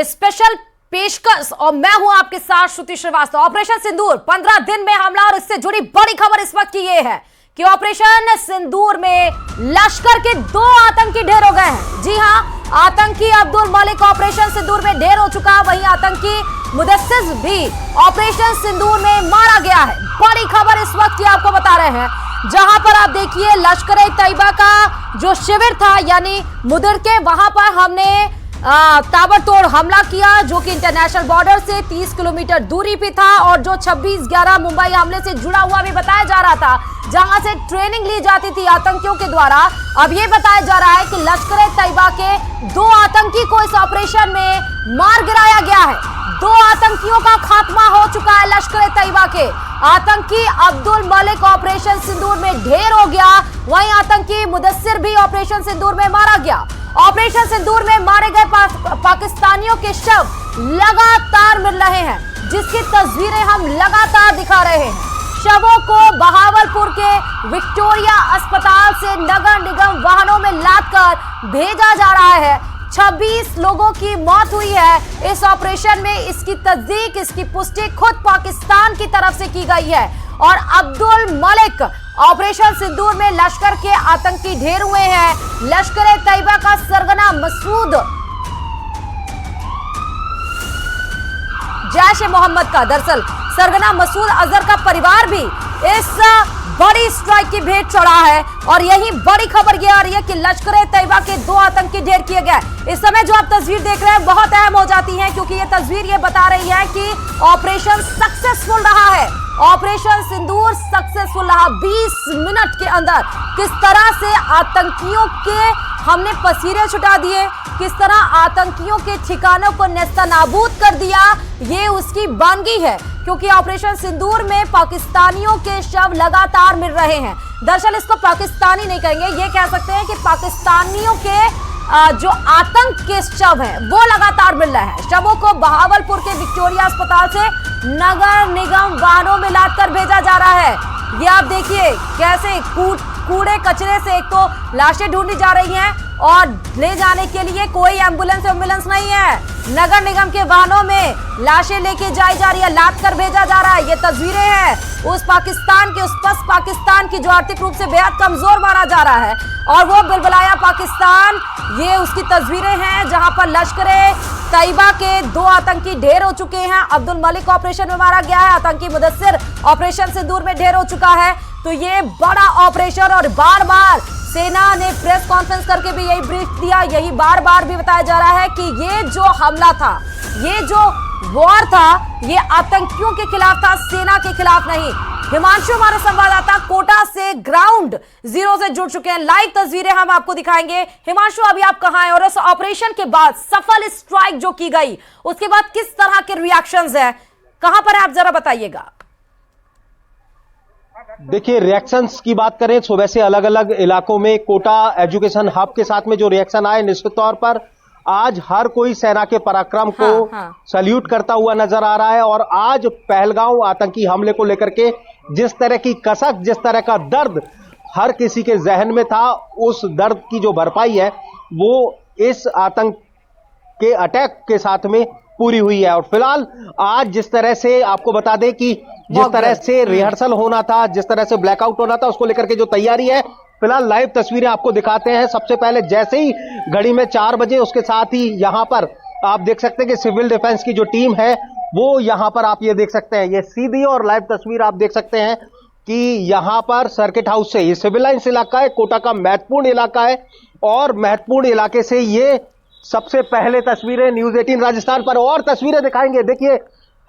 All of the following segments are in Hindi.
स्पेशल पेशकश और मैं हूं आपके साथ श्रुति श्रीवास्तव। ऑपरेशन सिंदूर 15 दिन में हमला और इससे जुड़ी बड़ी खबर इस वक्त की ये है कि ऑपरेशन सिंदूर में लश्कर के 2 आतंकी ढेर हो गए हैं। जी हां, आतंकी अब्दुल मलिक ऑपरेशन सिंदूर में ढेर हो चुका है, वहीं आतंकी मुदस्सिर भी ऑपरेशन सिंदूर में मारा गया है। बड़ी खबर इस वक्त की आपको बता रहे हैं, जहां पर आप देखिए लश्कर तैयबा का जो शिविर था यानी मुदर के, वहां पर हमने ताबड़तोड़ हमला किया जो कि इंटरनेशनल बॉर्डर से 30 किलोमीटर दूरी पे था और जो 26/11 मुंबई हमले से जुड़ा हुआ भी बताया जा रहा था, जहां से ट्रेनिंग ली जाती थी आतंकियों के द्वारा। अब ये बताया जा रहा है कि लश्कर तैयबा के 2 आतंकी को इस ऑपरेशन में मार गिराया गया है। 2 आतंकियों का खात्मा हो चुका है लश्कर तैयबा के। आतंकी अब्दुल मलिक ऑपरेशन सिंदूर में ढेर हो गया, वहीं आतंकी मुदस्सिर भी ऑपरेशन सिंदूर में मारा गया। ऑपरेशन सिंदूर में मारे गए पाकिस्तानियों के शव लगातार मिल रहे हैं, जिसकी तस्वीरें हम लगातार दिखा रहे हैं। शवों को बहावलपुर के विक्टोरिया अस्पताल से नगर निगम वाहनों में लादकर भेजा जा रहा है। 26 लोगों की मौत हुई है इस ऑपरेशन में। इसकी तस्दीक, इसकी पुष्टि खुद पाकिस्तान की तरफ से की गई है। और अब्दुल मलिक ऑपरेशन सिंदूर में लश्कर के आतंकी ढेर हुए हैं। लश्कर तैयबा का सरगना मसूद जैश ए मोहम्मद का दरअसल सरगना मसूद अजहर का परिवार भी इस बड़ी स्ट्राइक की भेंट चढ़ा है। और यही बड़ी खबर यह आ रही है कि लश्कर तैयबा के 2 आतंकी ढेर किए गए। इस समय जो आप तस्वीर देख रहे हैं बहुत अहम हो जाती है, क्योंकि ये तस्वीर ये बता रही है कि ऑपरेशन सक्सेसफुल रहा है। ऑपरेशन सिंदूर सक्सेसफुल रहा। 20 मिनट के अंदर किस तरह से आतंकियों के हमने पसीरे छुटा दिए, किस तरह आतंकियों के ठिकानों को नेस्तनाबूद कर दिया, ये उसकी बानगी है। क्योंकि ऑपरेशन सिंदूर में पाकिस्तानियों के शव लगातार मिल रहे हैं। दरअसल इसको पाकिस्तानी नहीं कहेंगे, ये कह सकते हैं कि पाकिस्तानियों के जो आतंक के शव हैं वो लगातार मिल रहे हैं। शवों को बहावलपुर के विक्टोरिया अस्पताल से नगर निगम वाहनों में लादकर भेजा जा रहा है। ये आप देखिए कैसे कूड़े कचरे से एक तो लाशें ढूंढी जा रही हैं और ले जाने के लिए कोई एम्बुलेंस नहीं है। नगर निगम के वाहनों में लाशें लेके जाई जा रही है, लाद कर भेजा जा रहा है। ये तस्वीरें हैं उस पाकिस्तान के, उस पस पाकिस्तान की जो आर्थिक रूप से बेहद कमजोर माना जा रहा है और वो बिलबिलाया पाकिस्तान। ये उसकी तस्वीरें हैं जहां पर लश्कर तैयबा के 2 आतंकी ढेर हो चुके हैं। अब्दुल मलिक ऑपरेशन में मारा गया है, आतंकी मुदस्सिर ऑपरेशन सिंदूर में ढेर हो चुका है। तो ये बड़ा ऑपरेशन, और बार बार सेना ने प्रेस कॉन्फ्रेंस करके भी यही ब्रीफ दिया, यही बार बार भी बताया जा रहा है कि ये जो हमला था, ये जो वॉर था, ये आतंकियों के खिलाफ था, सेना के खिलाफ नहीं। हिमांशु हमारे संवाददाता कोटा से ग्राउंड जीरो से जुड़ चुके हैं, लाइव तस्वीरें हम आपको दिखाएंगे। हिमांशु, अभी आप कहां हैं और इस ऑपरेशन के बाद सफल स्ट्राइक जो की गई उसके बाद किस तरह के रिएक्शंस हैं, कहां पर है आप जरा बताइएगा। देखिए, रिएक्शंस की बात करें तो वैसे अलग अलग इलाकों में कोटा एजुकेशन हब के साथ में जो रिएक्शन आए, निश्चित तौर पर आज हर कोई सेना के पराक्रम को सल्यूट करता हुआ नजर आ रहा है। और आज पहलगांव आतंकी हमले को लेकर के जिस तरह की कसक, जिस तरह का दर्द हर किसी के जहन में था, उस दर्द की जो भरपाई है वो इस आतंक के अटैक के साथ में पूरी हुई है। और फिलहाल आज जिस तरह से आपको बता दें कि जिस तरह से रिहर्सल होना था, जिस तरह से ब्लैकआउट होना था, उसको लेकर के जो तैयारी है, फिलहाल लाइव तस्वीरें आपको दिखाते हैं। सबसे पहले जैसे ही घड़ी में 4 बजे, उसके साथ ही यहां पर आप देख सकते हैं कि सिविल डिफेंस की जो टीम है वो यहां पर आप ये देख सकते हैं, ये सीधी और लाइव तस्वीर आप देख सकते हैं कि यहां पर सर्किट हाउस से, ये सिविल लाइन्स इलाका है, कोटा का महत्वपूर्ण इलाका है और महत्वपूर्ण इलाके से ये सबसे पहले तस्वीरें न्यूज 18 राजस्थान पर और तस्वीरें दिखाएंगे। देखिए,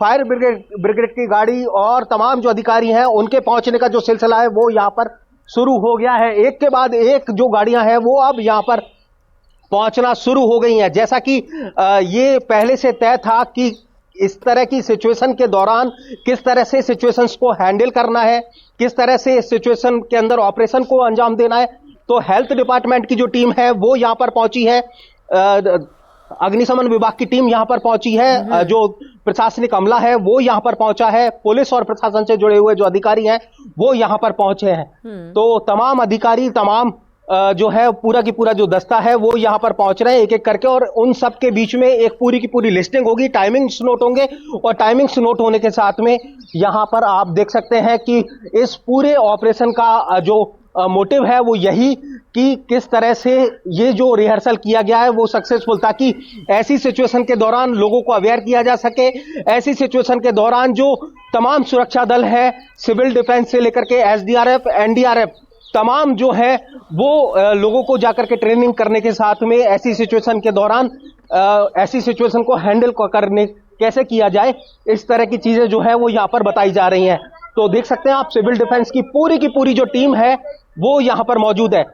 फायर ब्रिगेड की गाड़ी और तमाम जो अधिकारी हैं उनके पहुंचने का जो सिलसिला है वो यहां पर शुरू हो गया है। एक के बाद एक जो गाड़ियां हैं वो अब यहां पर पहुंचना शुरू हो गई हैं। जैसा कि ये पहले से तय था कि इस तरह की सिचुएशन के दौरान किस तरह से सिचुएशंस को हैंडल करना है, किस तरह से इस सिचुएशन के अंदर ऑपरेशन को अंजाम देना है। तो हेल्थ डिपार्टमेंट की जो टीम है वो यहां पर पहुंची है, अग्निशमन विभाग की टीम यहां पर पहुंची है, जो प्रशासनिक अमला है वो यहां पर पहुंचा है, पुलिस और प्रशासन से जुड़े हुए जो अधिकारी हैं वो यहां पर पहुंचे हैं। तो तमाम अधिकारी, तमाम जो है पूरा की पूरा जो दस्ता है वो यहाँ पर पहुंच रहे हैं एक एक करके, और उन सब के बीच में एक पूरी की पूरी लिस्टिंग होगी, टाइमिंग्स नोट होंगे, और टाइमिंग्स नोट होने के साथ में यहाँ पर आप देख सकते हैं कि इस पूरे ऑपरेशन का जो मोटिव है वो यही कि किस तरह से ये जो रिहर्सल किया गया है वो सक्सेसफुल, ताकि ऐसी सिचुएशन के दौरान लोगों को अवेयर किया जा सके। ऐसी सिचुएशन के दौरान जो तमाम सुरक्षा दल है, सिविल डिफेंस से लेकर के एसडीआरएफ, एनडीआरएफ, तमाम जो है वो लोगों को जाकर के ट्रेनिंग करने के साथ में ऐसी सिचुएशन के दौरान ऐसी सिचुएशन को हैंडल करने कैसे किया जाए, इस तरह की चीजें जो है वो यहाँ पर बताई जा रही हैं। तो देख सकते हैं आप सिविल डिफेंस की पूरी जो टीम है वो यहाँ पर मौजूद है,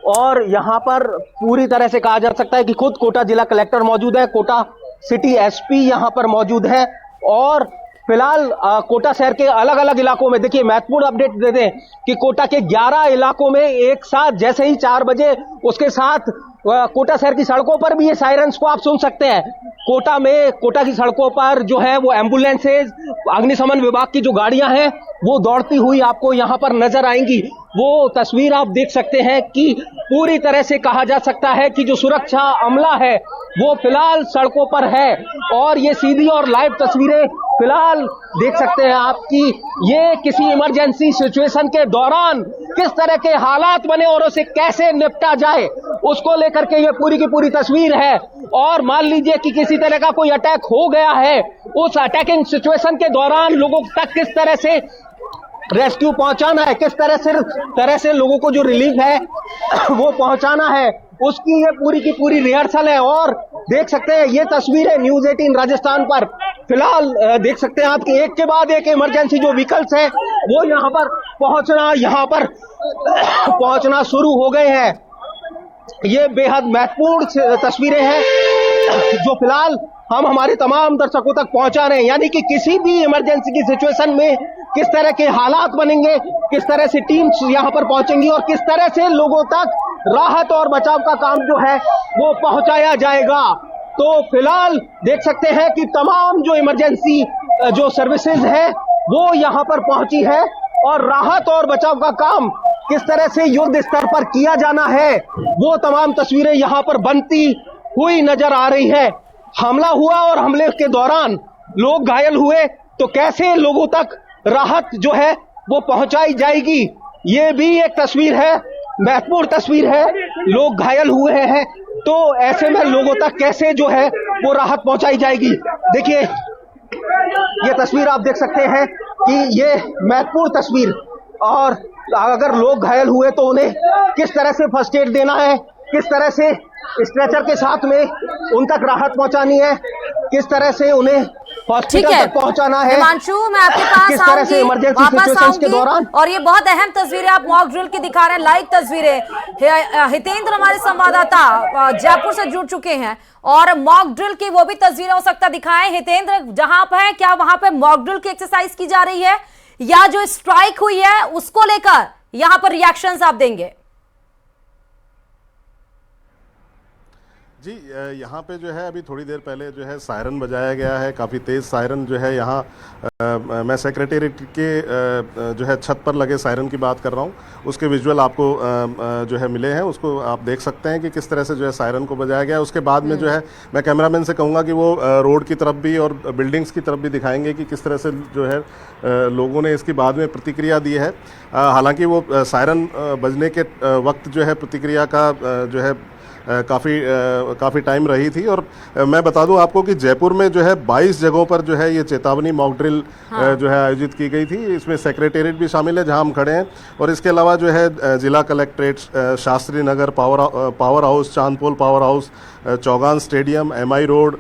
और यहाँ पर पूरी तरह से कहा जा सकता है कि खुद कोटा जिला कलेक्टर मौजूद है, कोटा सिटी एसपी यहाँ पर मौजूद है, और फिलहाल कोटा शहर के अलग अलग इलाकों में देखिए महत्वपूर्ण अपडेट दे दें कि कोटा के 11 इलाकों में एक साथ जैसे ही 4 बजे उसके साथ कोटा शहर की सड़कों पर भी ये सायरन्स को आप सुन सकते हैं। कोटा की सड़कों पर जो है वो एम्बुलेंसेज, अग्निशमन विभाग की जो गाड़ियां हैं वो दौड़ती हुई आपको यहां पर नजर आएंगी। वो तस्वीर आप देख सकते हैं कि पूरी तरह से कहा जा सकता है कि जो सुरक्षा अमला है वो फिलहाल सड़कों पर है, और ये सीधी और लाइव तस्वीरें फिलहाल देख सकते हैं आप कि ये किसी इमरजेंसी सिचुएशन के दौरान किस तरह के हालात बने और उसे कैसे निपटा जाए उसको लेकर के ये पूरी की पूरी तस्वीर है। और मान लीजिए कि किसी तरह का कोई अटैक हो गया है, उस अटैकिंग सिचुएशन के दौरान लोगों तक किस तरह से रेस्क्यू पहुंचाना है, किस तरह से लोगों को जो रिलीफ है वो पहुंचाना है, उसकी ये पूरी की पूरी रिहर्सल है। और देख सकते हैं ये तस्वीरें न्यूज़ 18 राजस्थान पर फिलहाल देख सकते हैं आप कि एक के बाद एक इमरजेंसी जो व्हीकल्स है वो यहाँ पर पहुंचना शुरू हो गए हैं। ये बेहद महत्वपूर्ण तस्वीरें हैं जो फिलहाल हम हमारे तमाम दर्शकों तक पहुंचा रहे हैं, यानी कि किसी भी इमरजेंसी की सिचुएशन में किस तरह के हालात बनेंगे, किस तरह से टीम्स यहां पर पहुंचेंगी और किस तरह से लोगों तक राहत और बचाव का काम जो है वो पहुंचाया जाएगा। तो फिलहाल देख सकते हैं कि तमाम जो इमरजेंसी जो सर्विसेज है वो यहां पर पहुंची है, और राहत और बचाव का काम किस तरह से युद्ध स्तर पर किया जाना है वो तमाम तस्वीरें यहां पर बनती हुई नजर आ रही है। हमला हुआ और हमले के दौरान लोग घायल हुए तो कैसे लोगों तक राहत जो है वो पहुंचाई जाएगी, ये भी एक तस्वीर है, महत्वपूर्ण तस्वीर है। लोग घायल हुए हैं तो ऐसे में लोगों तक कैसे जो है वो राहत पहुंचाई जाएगी। देखिए ये तस्वीर आप देख सकते हैं कि ये महत्वपूर्ण तस्वीर, और अगर लोग घायल हुए तो उन्हें किस तरह से फर्स्ट एड देना है, किस तरह से स्ट्रेचर के साथ में उन तक राहत पहुंचानी है, किस तरह से उन्हें हॉस्पिटल तक पहुंचाना है। हिमांशु, मैं आपके पास किस तरह से इमरजेंसी सिचुएशंस के दौरान। और ये बहुत अहम तस्वीरें आप मॉक ड्रिल की दिखा रहे हैं, लाइव तस्वीरें। हितेंद्र हमारे संवाददाता जयपुर से जुड़ चुके हैं और मॉक ड्रिल की वो भी तस्वीरें हो सकता दिखाएं। हितेंद्र, जहां पर है क्या वहां पे मॉक ड्रिल की एक्सरसाइज की जा रही है या जो स्ट्राइक हुई है उसको लेकर यहां पर रिएक्शंस आप देंगे? जी, यहाँ पे जो है अभी थोड़ी देर पहले जो है सायरन बजाया गया है, काफ़ी तेज़ सायरन जो है यहाँ मैं सेक्रेटेरिएट के जो है छत पर लगे सायरन की बात कर रहा हूँ, उसके विजुअल आपको जो है मिले हैं, उसको आप देख सकते हैं कि किस तरह से जो है सायरन को बजाया गया है। उसके बाद में जो है मैं कैमरामैन से कहूँगा कि वो रोड की तरफ भी और बिल्डिंग्स की तरफ भी दिखाएंगे कि किस तरह से जो है लोगों ने इसकी बाद में प्रतिक्रिया दी है। हालांकि वो सायरन बजने के वक्त जो है प्रतिक्रिया का जो है काफ़ी टाइम रही थी। और मैं बता दूं आपको कि जयपुर में जो है 22 जगहों पर जो है ये चेतावनी मॉक ड्रिल जो है आयोजित की गई थी। इसमें सेक्रेटेरिएट भी शामिल है जहां हम खड़े हैं, और इसके अलावा जो है जिला collectorate, Shastri Nagar, power house, Chandpol power house, Chaugan stadium, MI road,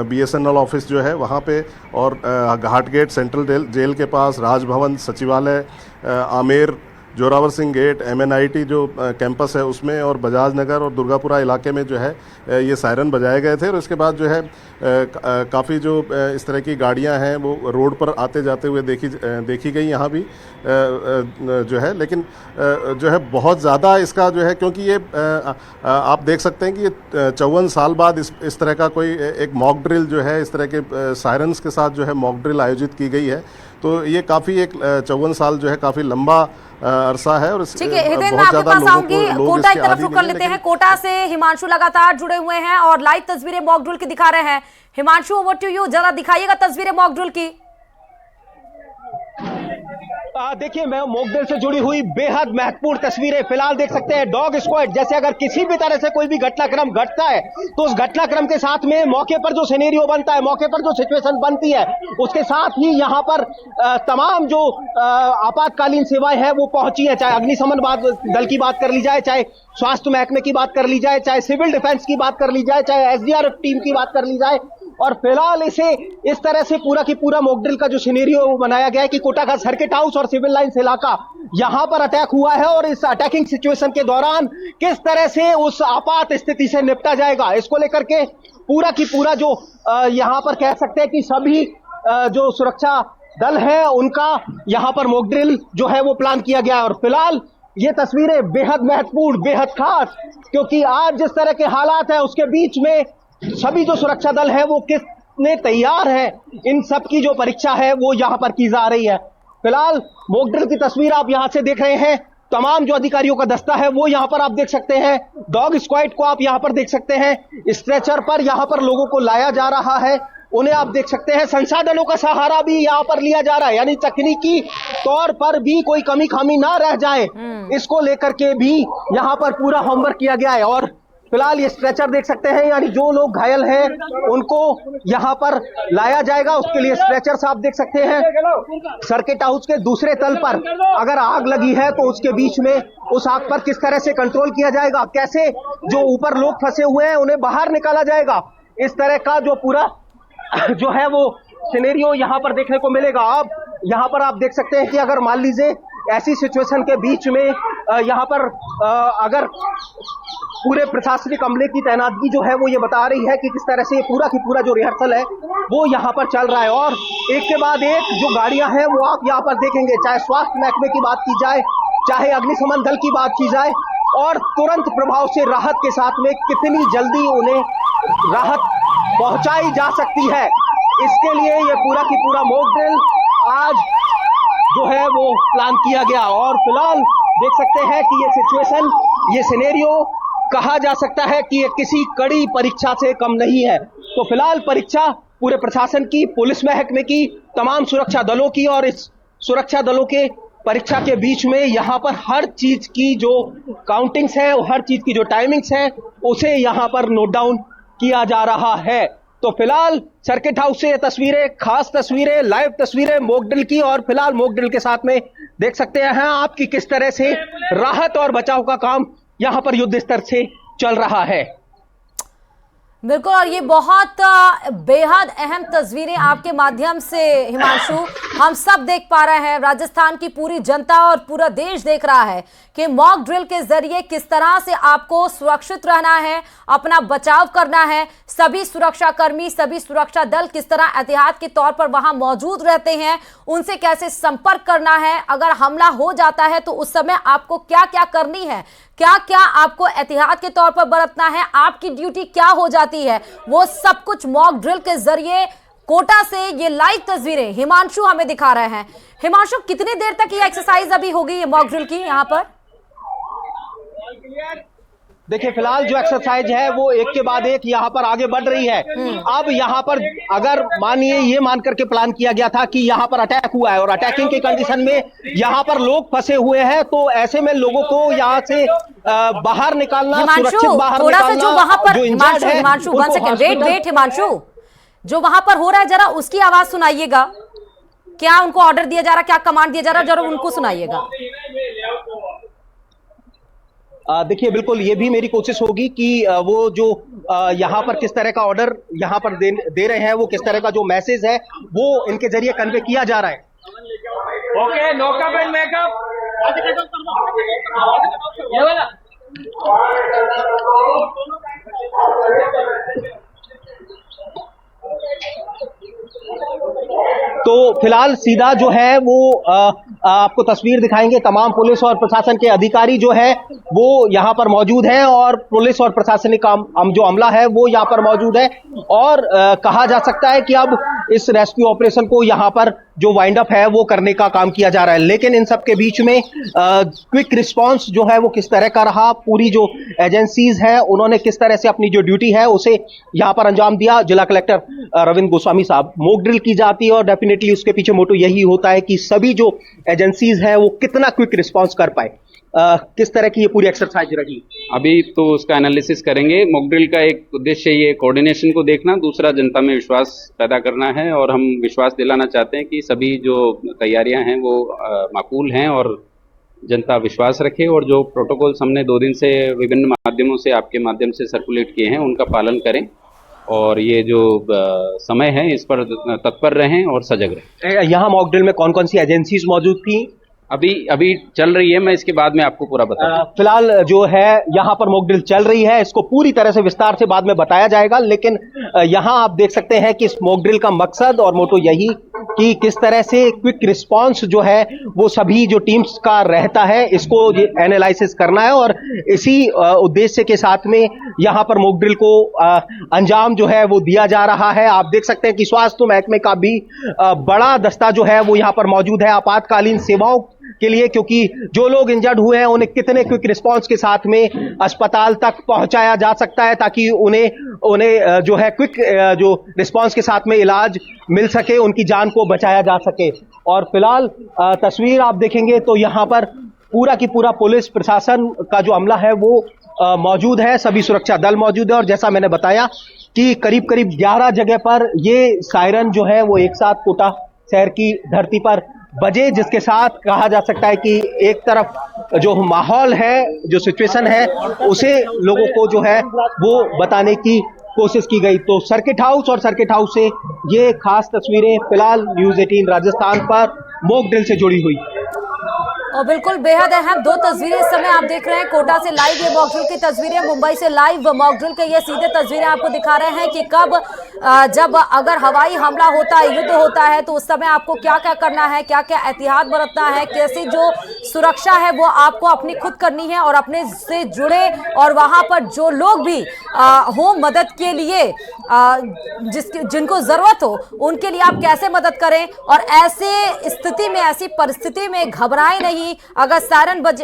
BSNL office जो है वहाँ पे, और घाटगेट सेंट्रल जेल के पास, राजभवन, सचिवालय, आमेर, जोरावर सिंह गेट, MNIT जो कैंपस है उसमें, और बजाज नगर और दुर्गापुरा इलाके में जो है ये सायरन बजाए गए थे। और इसके बाद जो है काफ़ी जो इस तरह की गाड़ियां हैं वो रोड पर आते जाते हुए देखी गई यहाँ भी जो है। लेकिन जो है बहुत ज़्यादा इसका जो है, क्योंकि ये आप देख सकते हैं कि ये 54 साल बाद इस तरह का कोई एक मॉक ड्रिल जो है, इस तरह के सायरन्स के साथ जो है मॉक ड्रिल आयोजित की गई है, तो ये काफ़ी एक 54 साल जो है काफ़ी लंबा अरसा है। और ठीक है हितेन, मैं आपके पास आऊंगी। कोटा की तरफ रुख कर लेते हैं। कोटा से हिमांशु लगातार जुड़े हुए हैं और लाइव तस्वीरें मॉक ड्रिल की दिखा रहे हैं। हिमांशु, ओवर टू यू, जरा दिखाइएगा तस्वीरें मॉक ड्रिल की। देखिए, मैं मॉक ड्रिल से जुड़ी हुई बेहद महत्वपूर्ण तस्वीरें फिलहाल देख सकते हैं। डॉग स्क्वाड, जैसे अगर किसी भी तरह से कोई भी घटनाक्रम घटता है तो उस घटनाक्रम के साथ में मौके पर जो सिनेरियो बनता है, मौके पर जो सिचुएशन बनती है, उसके साथ ही यहां पर तमाम जो आपातकालीन सेवाएं हैं वो पहुंची है। चाहे अग्निशमन दल की बात कर ली जाए, चाहे स्वास्थ्य महकमे की बात कर ली जाए, चाहे सिविल डिफेंस की बात कर ली जाए, चाहे एसडीआरएफ टीम की बात कर ली जाए। और फिलहाल इसे इस तरह से पूरा की पूरा मॉक ड्रिल का जो सिनेरियो बनाया गया है कि कोटा का सर्किट हाउस और सिविल लाइंस इलाका यहां पर अटैक हुआ है और इस अटैकिंग सिचुएशन के दौरान किस तरह से उस आपात स्थिति से निपटा जाएगा, इसको लेकर के पूरा की पूरा जो यहां पर कह सकते हैं कि सभी जो सुरक्षा दल है उनका यहां पर मॉक ड्रिल जो है वो प्लान किया गया है। और फिलहाल ये तस्वीरें बेहद महत्वपूर्ण, बेहद खास, क्योंकि आज जिस तरह के हालात है उसके बीच में सभी जो सुरक्षा दल है वो कितने तैयार है, इन सब की जो परीक्षा है वो यहां पर की जा रही है। फिलहाल मॉक ड्रिल की तस्वीर आप यहां से देख रहे हैं। तमाम जो अधिकारियों का दस्ता है वो यहां पर आप देख सकते हैं। डॉग स्क्वाड को आप यहां पर देख सकते हैं। स्ट्रेचर पर यहां पर लोगों को लाया जा रहा है, उन्हें आप देख सकते हैं। संसाधनों का सहारा भी यहां पर लिया जा रहा है, यानी तकनीकी तौर पर भी कोई कमी खामी ना रह जाए, इसको लेकर के भी यहां पर पूरा होमवर्क किया गया है। और फिलहाल ये स्ट्रेचर देख सकते हैं, यानी जो लोग घायल हैं उनको यहां पर लाया जाएगा, उसके लिए स्ट्रेचर्स आप देख सकते हैं। सर्किट हाउस के दूसरे तल पर अगर आग लगी है तो उसके बीच में उस आग पर किस तरह से कंट्रोल किया जाएगा, कैसे जो ऊपर लोग फंसे हुए हैं उन्हें बाहर निकाला जाएगा, इस तरह का जो पूरा जो है वो सिनेरियो यहां पर देखने को मिलेगा। अब यहां पर आप देख सकते हैं कि अगर मान लीजिए ऐसी सिचुएशन के बीच में यहां पर अगर पूरे प्रशासनिक अमले की तैनातगी जो है वो ये बता रही है कि किस तरह से पूरा की पूरा जो रिहर्सल है वो यहां पर चल रहा है। और एक के बाद एक जो गाड़ियां हैं वो आप यहां पर देखेंगे, चाहे स्वास्थ्य महकमे की बात की जाए, चाहे अग्निशमन दल की बात की जाए, और तुरंत प्रभाव से राहत के साथ में कितनी जल्दी उन्हें राहत पहुंचाई जा सकती है, इसके लिए ये पूरा की पूरा मॉक ड्रिल आज जो है वो प्लान किया गया। और फिलहाल देख सकते हैं कि ये सिचुएशन, ये सिनेरियो कहा जा सकता है कि ये किसी कड़ी परीक्षा से कम नहीं है। तो फिलहाल परीक्षा पूरे प्रशासन की, पुलिस महकमे की, तमाम सुरक्षा दलों की, और इस सुरक्षा दलों के परीक्षा के बीच में यहाँ पर हर चीज की जो काउंटिंग्स है, हर चीज की जो टाइमिंग्स है, उसे यहाँ पर नोट डाउन किया जा रहा है। तो फिलहाल सर्किट हाउस से ये तस्वीरें, खास तस्वीरें, लाइव तस्वीरें मॉक ड्रिल की, और फिलहाल मॉक ड्रिल के साथ में देख सकते हैं आपकी किस तरह से राहत और बचाव का काम यहां पर युद्ध स्तर से चल रहा है। बिल्कुल, और ये बहुत बेहद अहम तस्वीरें आपके माध्यम से हिमांशु हम सब देख पा रहे हैं। राजस्थान की पूरी जनता और पूरा देश देख रहा है कि मॉक ड्रिल के जरिए किस तरह से आपको सुरक्षित रहना है, अपना बचाव करना है। सभी सुरक्षा कर्मी, सभी सुरक्षा दल किस तरह एहतियात के तौर पर वहां मौजूद रहते हैं, उनसे कैसे संपर्क करना है, अगर हमला हो जाता है तो उस समय आपको क्या क्या करनी है, क्या क्या आपको एहतियात के तौर पर बरतना है, आपकी ड्यूटी क्या हो जाती है, वो सब कुछ मॉक ड्रिल के जरिए कोटा से ये लाइव तस्वीरें हिमांशु हमें दिखा रहे हैं। हिमांशु, कितनी देर तक ये एक्सरसाइज अभी होगी, ये मॉक ड्रिल की यहाँ पर? देखिए, फिलहाल जो एक्सरसाइज है वो एक के बाद एक यहाँ पर आगे बढ़ रही है। अब यहाँ पर अगर मानिए ये मान करके प्लान किया गया था कि यहाँ पर अटैक हुआ है और अटैकिंग की कंडीशन में यहाँ पर लोग फंसे हुए हैं, तो ऐसे में लोगों को यहाँ से बाहर निकालना, सुरक्षित बाहर निकालना, जो वहां पर हिमांशु 1 सेकंड, वेट हिमांशु, जो वहां पर हो रहा है जरा उसकी आवाज सुनाइएगा। क्या उनको ऑर्डर दिया जा रहा, क्या कमांड दिया जा रहा, जरा उनको सुनाइएगा। देखिए, बिल्कुल ये भी मेरी कोशिश होगी कि वो जो यहाँ पर किस तरह का ऑर्डर यहाँ पर दे रहे हैं, वो किस तरह का जो मैसेज है वो इनके जरिए कन्वे किया जा रहा है। Okay, knock up and makeup. तो फिलहाल सीधा जो है वो आपको तस्वीर दिखाएंगे। तमाम पुलिस और प्रशासन के अधिकारी जो है वो यहाँ पर मौजूद है और पुलिस और प्रशासनिक जो अमला है वो यहाँ पर मौजूद है। और कहा जा सकता है कि अब इस रेस्क्यू ऑपरेशन को यहाँ पर जो वाइंड अप है वो करने का काम किया जा रहा है। लेकिन इन सब के बीच में क्विक रिस्पांस जो है वो किस तरह का रहा, पूरी जो एजेंसीज है उन्होंने किस तरह से अपनी जो ड्यूटी है उसे यहाँ पर अंजाम दिया। जिला कलेक्टर रविंद्र गोस्वामी साहब, मॉक ड्रिल की जाती है और डेफिनेटली उसके पीछे मोटो यही होता है कि सभी जो एजेंसीज है वो कितना क्विक रिस्पांस कर पाए। किस तरह की ये पूरी एक्सरसाइज रही? अभी तो उसका एनालिसिस करेंगे। मॉक ड्रिल का एक उद्देश्य ये कोऑर्डिनेशन को देखना, दूसरा जनता में विश्वास पैदा करना है और हम विश्वास दिलाना चाहते हैं कि सभी जो तैयारियां हैं वो माकूल हैं और जनता विश्वास रखे और जो प्रोटोकॉल्स हमने 2 दिन से विभिन्न माध्यमों से आपके माध्यम से सर्कुलेट किए हैं उनका पालन करें और ये जो समय है इस पर तत्पर रहें और सजग रहें। यहाँ मॉक ड्रिल में कौन कौन सी एजेंसीज मौजूद थी? अभी चल रही है, मैं इसके बाद में आपको पूरा बताऊंगा। फिलहाल जो है यहाँ पर मॉक ड्रिल चल रही है, इसको पूरी तरह से विस्तार से बाद में बताया जाएगा। लेकिन यहाँ आप देख सकते हैं कि इस मॉक ड्रिल का मकसद और मोटो यही कि किस तरह से क्विक रिस्पांस जो है वो सभी जो टीम्स का रहता है इसको एनालिसिस करना है और इसी उद्देश्य के साथ में यहाँ पर मॉक ड्रिल को अंजाम जो है वो दिया जा रहा है। आप देख सकते हैं कि स्वास्थ्य महकमे का भी बड़ा दस्ता जो है वो यहाँ पर मौजूद है आपातकालीन सेवाओं के लिए, क्योंकि जो लोग इंजर्ड हुए हैं उन्हें कितने क्विक रिस्पांस के साथ में अस्पताल तक पहुंचाया जा सकता है ताकि उन्हें जो है क्विक जो रिस्पांस के साथ में इलाज मिल सके, उनकी जान को बचाया जा सके। और फिलहाल तस्वीर आप देखेंगे तो यहाँ पर पूरा की पूरा पुलिस प्रशासन का जो अमला है वो मौजूद है, सभी सुरक्षा दल मौजूद है। और जैसा मैंने बताया कि करीब करीब 11 जगह पर ये सायरन जो है वो एक साथ कोटा शहर की धरती पर बजे, जिसके साथ कहा जा सकता है कि एक तरफ जो माहौल है, जो सिचुएशन है उसे लोगों को जो है वो बताने की कोशिश की गई। तो सर्किट हाउस और सर्किट हाउस से ये खास तस्वीरें फिलहाल न्यूज़ 18 राजस्थान पर मॉक ड्रिल से जुड़ी हुई। और बिल्कुल बेहद अहम 2 तस्वीरें इस समय आप देख रहे हैं। कोटा से लाइव ये मॉक ड्रिल की तस्वीरें, मुंबई से लाइव मॉक ड्रिल के ये सीधे तस्वीरें आपको दिखा रहे हैं कि कब जब अगर हवाई हमला होता है, युद्ध होता है तो उस समय आपको क्या क्या करना है, क्या क्या एहतियात बरतना है, कैसी जो सुरक्षा है वो आपको अपनी खुद करनी है और अपने से जुड़े और वहां पर जो लोग भी हो मदद के लिए जिनको जरूरत हो उनके लिए आप कैसे मदद करें। और ऐसे स्थिति में, ऐसी परिस्थिति में घबराएं नहीं अगर सायरन बजे।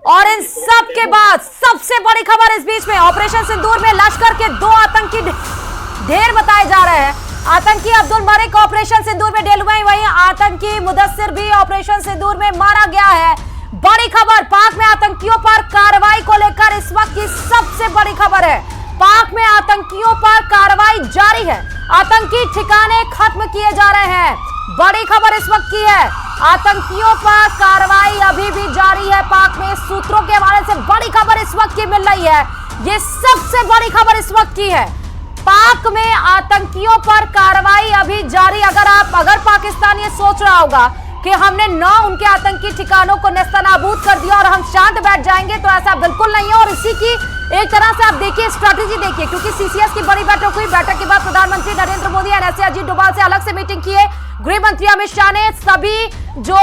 और इन सब के बाद सबसे बड़ी खबर इस बीच में, ऑपरेशन सिंदूर में लश्कर के 2 आतंकी ढेर बताए जा रहे हैं। आतंकी अब्दुल मलिक ऑपरेशन सिंदूर में ढेर हुए, वहीं आतंकी मुदस्सिर भी ऑपरेशन सिंदूर में मारा गया है। बड़ी खबर, पाक में आतंकियों पर कार्रवाई को लेकर इस वक्त की सबसे बड़ी खबर है। पाक में आतंकियों पर कार्रवाई जारी है, आतंकी ठिकाने खत्म किए जा रहे हैं। बड़ी खबर इस वक्त की है, आतंकियों पर कार्रवाई अभी भी जारी है पाक में। सूत्रों के हवाले से बड़ी खबर इस वक्त की मिल रही है, ये सबसे बड़ी खबर इस वक्त की है। पाक में आतंकियों पर कार्रवाई अभी जारी। अगर पाकिस्तान ये सोच रहा होगा कि हमने 9 उनके आतंकी ठिकानों को नेस्तनाबूद कर दिया और हम शांत बैठ जाएंगे, तो ऐसा बिल्कुल नहीं है। और इसी की एक तरह से आप देखिए, स्ट्रैटेजी देखिए, क्योंकि सीसीएस की बड़ी बैठक हुई। बैठक के बाद प्रधानमंत्री नरेंद्र मोदी एनएसए अजीत डोभाल से अलग से मीटिंग किए। गृह मंत्री अमित शाह ने सभी जो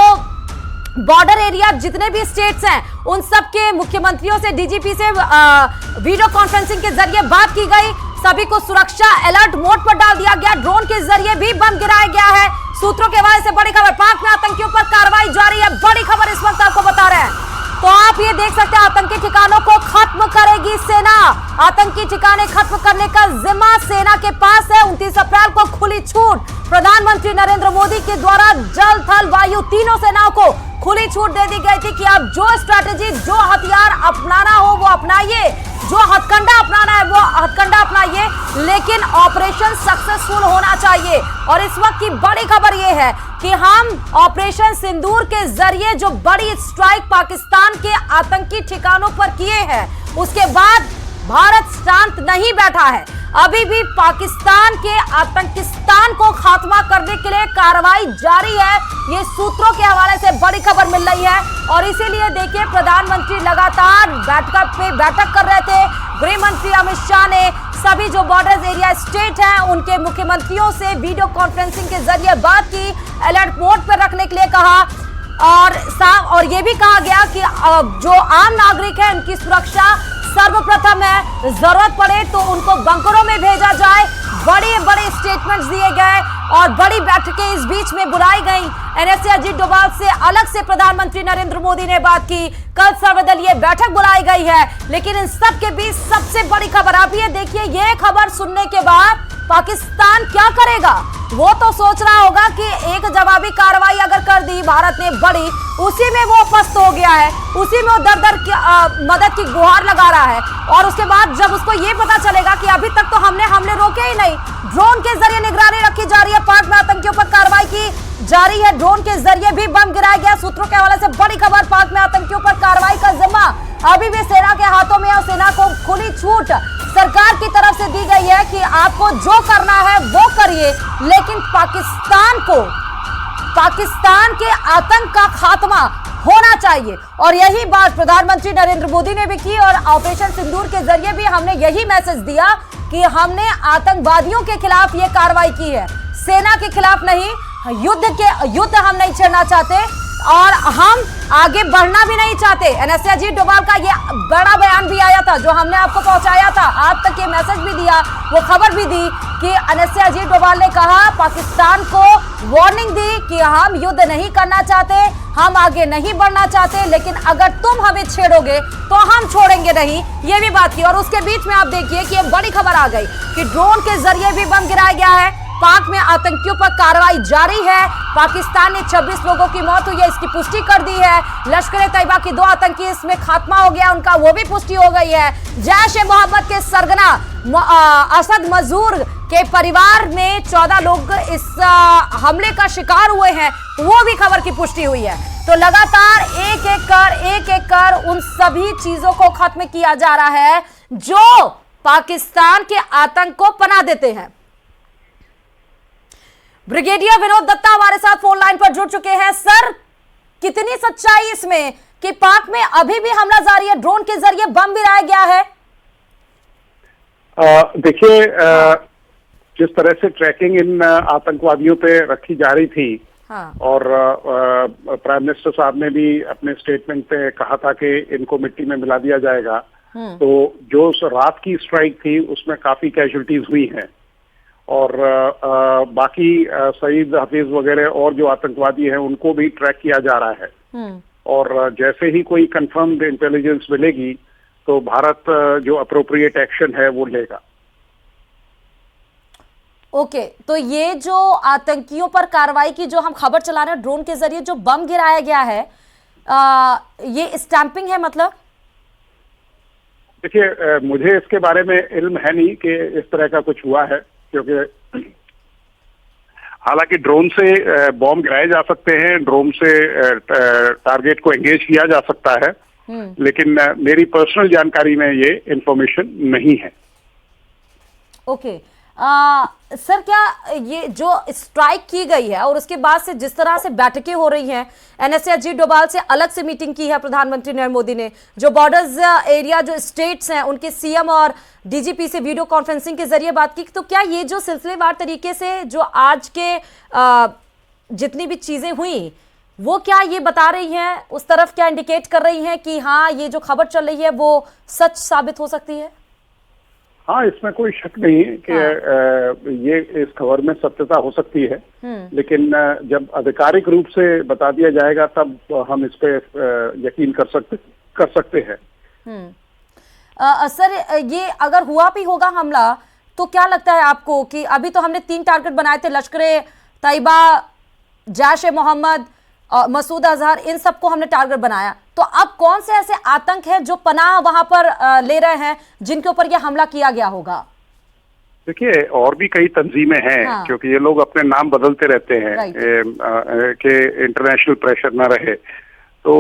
बॉर्डर एरिया जितने भी स्टेट्स हैं उन सब के मुख्यमंत्रियों से, डीजीपी से वीडियो कॉन्फ्रेंसिंग के जरिए बात की गई। सभी को सुरक्षा अलर्ट मोड पर डाल दिया गया, ड्रोन के जरिए भी बम गिराया गया है। सूत्रों के हवाले से बड़ी खबर, पाक में आतंकियों पर कार्रवाई जारी है। बड़ी खबर इस वक्त आपको बता रहे हैं। तो आप ये देख सकते हैं, आतंकी ठिकानों को खत्म करेगी सेना। आतंकी ठिकाने खत्म करने का जिम्मा सेना के पास है। 29 अप्रैल को खुली छूट, प्रधानमंत्री नरेंद्र मोदी के द्वारा जल थल वायु तीनों सेनाओं को खुली छूट दे दी गई थी कि आप जो स्ट्रैटेजी, जो हथियार अपनाना हो वो अपनाइए, जो हथकंडा अपनाना है वो हथकंडा अपनाइए, लेकिन ऑपरेशन सक्सेसफुल होना चाहिए। और इस वक्त की बड़ी खबर यह है कि हम ऑपरेशन सिंदूर के जरिए जो बड़ी स्ट्राइक पाकिस्तान के आतंकी ठिकानों पर किए हैं, उसके बाद भारत शांत नहीं बैठा है। अभी भी पाकिस्तान के आतंकिस्तान को खात्मा करने के लिए कार्रवाई जारी है। ये सूत्रों के हवाले से बड़ी खबर मिल रही है। और इसीलिए देखिए, प्रधानमंत्री लगातार बैठक कर रहे थे। गृह मंत्री अमित शाह ने सभी जो बॉर्डर एरिया स्टेट हैं उनके मुख्यमंत्रियों से वीडियो कॉन्फ्रेंसिंग के जरिए बात की, अलर्ट मोड पर रखने के लिए कहा। और ये भी कहा गया कि जो आम नागरिक है उनकी सुरक्षा सर्वप्रथम है, जरूरत पड़े तो उनको बंकरों में भेजा जाए। बड़े बड़े स्टेटमेंट्स दिए गए और बड़ी बैठकें इस बीच में बुलाई गई। एनएसए अजीत डोभाल से अलग से प्रधानमंत्री नरेंद्र मोदी ने बात की, कल सर्वदलीय बैठक बुलाई गई है। लेकिन इन सब के बीच सबसे बड़ी खबर आप ये देखिए, ये खबर सुनने के बाद पाकिस्तान क्या करेगा? वो तो सोच रहा होगा कि एक जवाबी कार्रवाई अगर कर दी भारत ने बड़ी, उसी में वो पस्त हो गया है, उसी में वो दर की मदद की गुहार लगा रहा है। और उसके बाद जब उसको ये पता चलेगा कि अभी तक तो हमने हमले रोके ही नहीं, ड्रोन के जरिए निगरानी रखी जा रही है, पाक में आतंकियों पर कार्रवाई की जा रही है, ड्रोन के जरिए भी बम गिराया गया। सूत्रों के हवाले से बड़ी खबर, पाक में आतंकियों पर कार्रवाई का जिम्मा अभी भी सेना के हाथों में है और सेना को खुली छूट सरकार की तरफ से दी गई है कि आपको जो करना है वो करिए, लेकिन पाकिस्तान के आतंक का खात्मा होना चाहिए। और यही बात प्रधानमंत्री नरेंद्र मोदी ने भी की और ऑपरेशन सिंदूर के जरिए भी हमने यही मैसेज दिया कि हमने आतंकवादियों के खिलाफ ये कार्रवाई की है, सेना के खिलाफ नहीं। युद्ध हम नहीं छेड़ना चाहते और हम आगे बढ़ना भी नहीं चाहते। एनएसए अजीत डोभाल का ये बड़ा बयान भी आया था जो हमने आपको पहुंचाया था, आप तक ये मैसेज भी दिया, वो खबर भी दी कि एनएसए अजीत डोभाल ने कहा, पाकिस्तान को वार्निंग दी कि हम युद्ध नहीं करना चाहते, हम आगे नहीं बढ़ना चाहते, लेकिन अगर तुम हमें छेड़ोगे तो हम छोड़ेंगे नहीं, ये भी बात की। और उसके बीच में आप देखिए कि ये बड़ी खबर आ गई कि ड्रोन के जरिए भी बम गिराया गया है, पाक में आतंकियों पर कार्रवाई जारी है। पाकिस्तान ने 26 लोगों की मौत हुई है, इसकी पुष्टि कर दी है। लश्कर-ए-तैयबा की 2 आतंकी इसमें खात्मा हो गया उनका, वो भी पुष्टि हो गई है। जैश-ए-मोहम्मद के सरगना असद मजूर के परिवार में 14 लोग इस हमले का शिकार हुए हैं, वो भी खबर की पुष्टि हुई है। तो लगातार एक एक कर उन सभी चीजों को खत्म किया जा रहा है जो पाकिस्तान के आतंक को पनाह देते हैं। ब्रिगेडियर विनोद दत्ता हमारे साथ फोन लाइन पर जुड़ चुके हैं। सर, कितनी सच्चाई इसमें कि पाक में अभी भी हमला जारी है, ड्रोन के जरिए बम गिराया गया है? देखिए, जिस तरह से ट्रैकिंग इन आतंकवादियों पे रखी जा रही थी, हाँ। और प्राइम मिनिस्टर साहब ने भी अपने स्टेटमेंट पे कहा था कि इनको मिट्टी में मिला दिया जाएगा, तो जो रात की स्ट्राइक थी उसमें काफी कैजुअल्टीज हुई हैं और बाकी सईद हफीज वगैरह और जो आतंकवादी हैं उनको भी ट्रैक किया जा रहा है। और जैसे ही कोई कंफर्म्ड इंटेलिजेंस मिलेगी तो भारत जो अप्रोप्रिएट एक्शन है वो लेगा। ओके, तो ये जो आतंकियों पर कार्रवाई की जो हम खबर चला रहे हैं, ड्रोन के जरिए जो बम गिराया गया है, ये स्टैंपिंग है मतलब? देखिए, मुझे इसके बारे में इल्म है नहीं कि इस तरह का कुछ हुआ है, क्योंकि हालांकि ड्रोन से बॉम्ब गिराए जा सकते हैं, ड्रोन से टारगेट को एंगेज किया जा सकता है, लेकिन मेरी पर्सनल जानकारी में ये इंफॉर्मेशन नहीं है। ओके, सर, क्या ये जो स्ट्राइक की गई है और उसके बाद से जिस तरह से बैठकें हो रही हैं, एनएसए अजीत डोभाल से अलग से मीटिंग की है प्रधानमंत्री नरेंद्र मोदी ने, जो बॉर्डर्स एरिया जो स्टेट्स हैं उनके सीएम और डीजीपी से वीडियो कॉन्फ्रेंसिंग के जरिए बात की, तो क्या ये जो सिलसिलेवार तरीके से जो आज के जितनी भी चीजें हुई वो क्या ये बता रही हैं, उस तरफ क्या इंडिकेट कर रही हैं कि हाँ ये जो खबर चल रही है वो सच साबित हो सकती है? हाँ, इसमें कोई शक नहीं है कि ये इस खबर में सत्यता हो सकती है, लेकिन जब आधिकारिक रूप से बता दिया जाएगा तब हम इस पे यकीन कर सकते हैं। सर, ये अगर हुआ भी होगा हमला तो क्या लगता है आपको कि अभी तो हमने 3 टारगेट बनाए थे, लश्कर-ए-तैयबा, जैश-ए-मोहम्मद, मसूद अजहर, इन सबको हमने टारगेट बनाया, तो अब कौन से ऐसे आतंक हैं जो पनाह वहां पर ले रहे हैं जिनके ऊपर यह हमला किया गया होगा? देखिए, और भी कई तंजीमें हैं, हाँ। क्योंकि ये लोग अपने नाम बदलते रहते हैं कि इंटरनेशनल प्रेशर न रहे, तो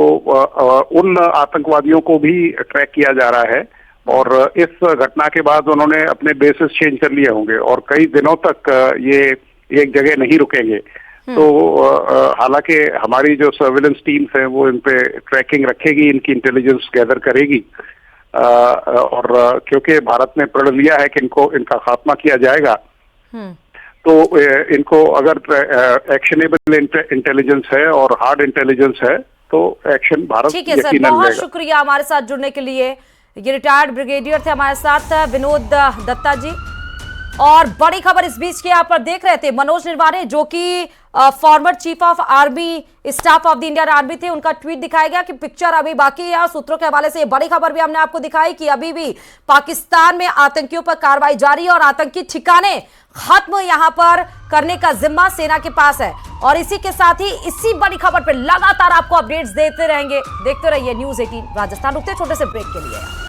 उन आतंकवादियों को भी ट्रैक किया जा रहा है और इस घटना के बाद उन्होंने अपने बेसिस चेंज कर लिए होंगे और कई दिनों तक ये एक जगह नहीं रुकेंगे। तो हालांकि हमारी जो सर्विलेंस टीम्स हैं वो इन पे ट्रैकिंग रखेगी, इनकी इंटेलिजेंस गैदर करेगी, और क्योंकि भारत ने प्रण लिया है कि इनका खात्मा किया जाएगा, तो इनको अगर एक्शनेबल इंटेलिजेंस है और हार्ड इंटेलिजेंस है तो एक्शन भारत ठीक है सर, बहुत शुक्रिया हमारे साथ जुड़ने के लिए। ये रिटायर्ड ब्रिगेडियर थे हमारे साथ विनोद दत्ता जी। और बड़ी खबर इस बीच की आप पर देख रहे थे, मनोज निर्वाणे जो कि former chief of army staff of the Indian army थे, उनका ट्वीट दिखाया गया कि पिक्चर अभी बाकी है। सूत्रों के हवाले से ये बड़ी खबर भी हमने आपको दिखाई कि अभी भी पाकिस्तान में आतंकियों पर कार्रवाई जारी है और आतंकी ठिकाने खत्म यहां पर करने का जिम्मा सेना के पास है। और इसी के साथ ही इसी बड़ी खबर पर लगातार आपको अपडेट्स देते रहेंगे। देखते रहिए न्यूज़ 18 राजस्थान। रुकते छोटे से ब्रेक के लिए।